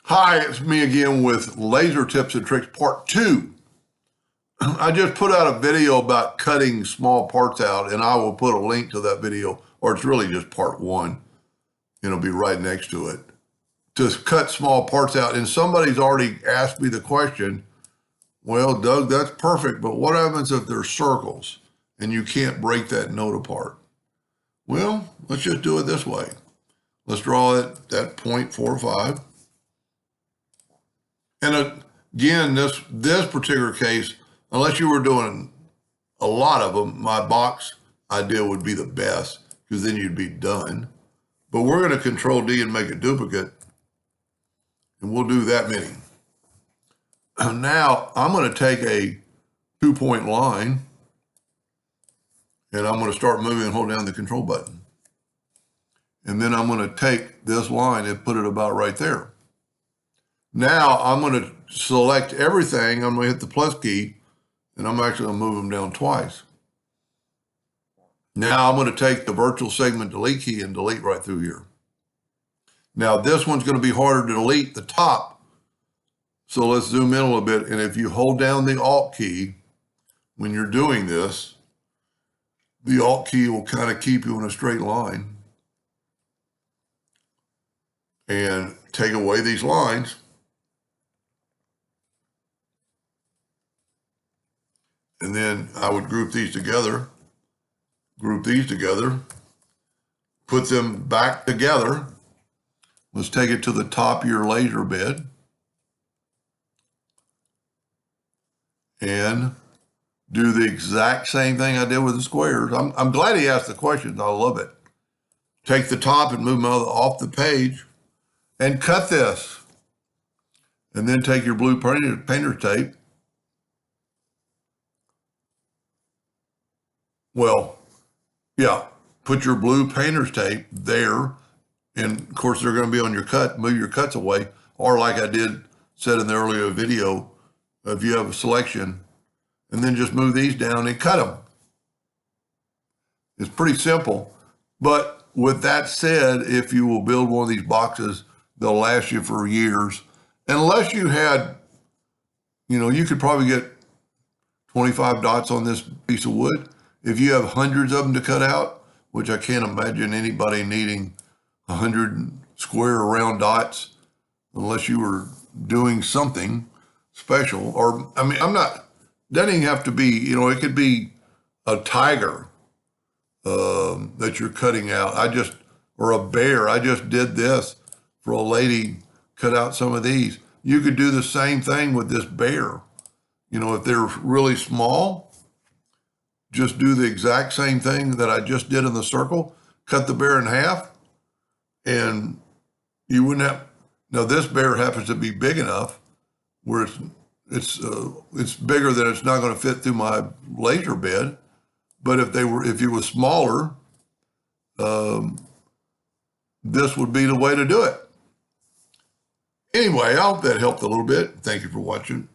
Hi, it's me again with Laser Tips and Tricks Part 2. I just put out a video about cutting small parts out, and I will put a link to that video, or it's really just Part 1. It'll be right next to it. To cut small parts out, and somebody's already asked me the question, well, Doug, that's perfect, but what happens if there's circles and you can't break that note apart? Well, let's just do it this way. Let's draw it at 0.45. And again, this particular case, unless you were doing a lot of them, my box idea would be the best because then you'd be done. But we're going to Control D and make a duplicate, and we'll do that many. Now I'm going to take a 2-point line, and I'm going to start moving and hold down the control button. And then I'm going to take this line and put it about right there. Now I'm going to select everything. I'm going to hit the plus key, and I'm actually going to move them down twice. Now I'm going to take the virtual segment delete key and delete right through here. Now this one's going to be harder to delete, the top. So let's zoom in a little bit. And if you hold down the Alt key when you're doing this, the Alt key will kind of keep you in a straight line and take away these lines. And then I would group these together, put them back together. Let's take it to the top of your laser bed and do the exact same thing I did with the squares. I'm glad he asked the questions. I love it. Take the top and move them off the page and cut this. And then take your blue painter's tape. Well, yeah, put your blue painter's tape there. And of course, they're going to be on your cut. Move your cuts away. Or like I said in the earlier video, if you have a selection, and then just move these down and cut them. It's pretty simple. But with that said, if you will build one of these boxes, they'll last you for years. Unless you had, you could probably get 25 dots on this piece of wood. If you have hundreds of them to cut out, which I can't imagine anybody needing 100 square round dots unless you were doing something special. Or, doesn't even have to be, it could be a tiger that you're cutting out. Or a bear. I just did this for a lady, cut out some of these. You could do the same thing with this bear. If they're really small, just do the exact same thing that I just did in the circle, cut the bear in half, and you wouldn't have, now this bear happens to be big enough where it's bigger than it's not going to fit through my laser bed. But if it was smaller, this would be the way to do it. Anyway, I hope that helped a little bit. Thank you for watching.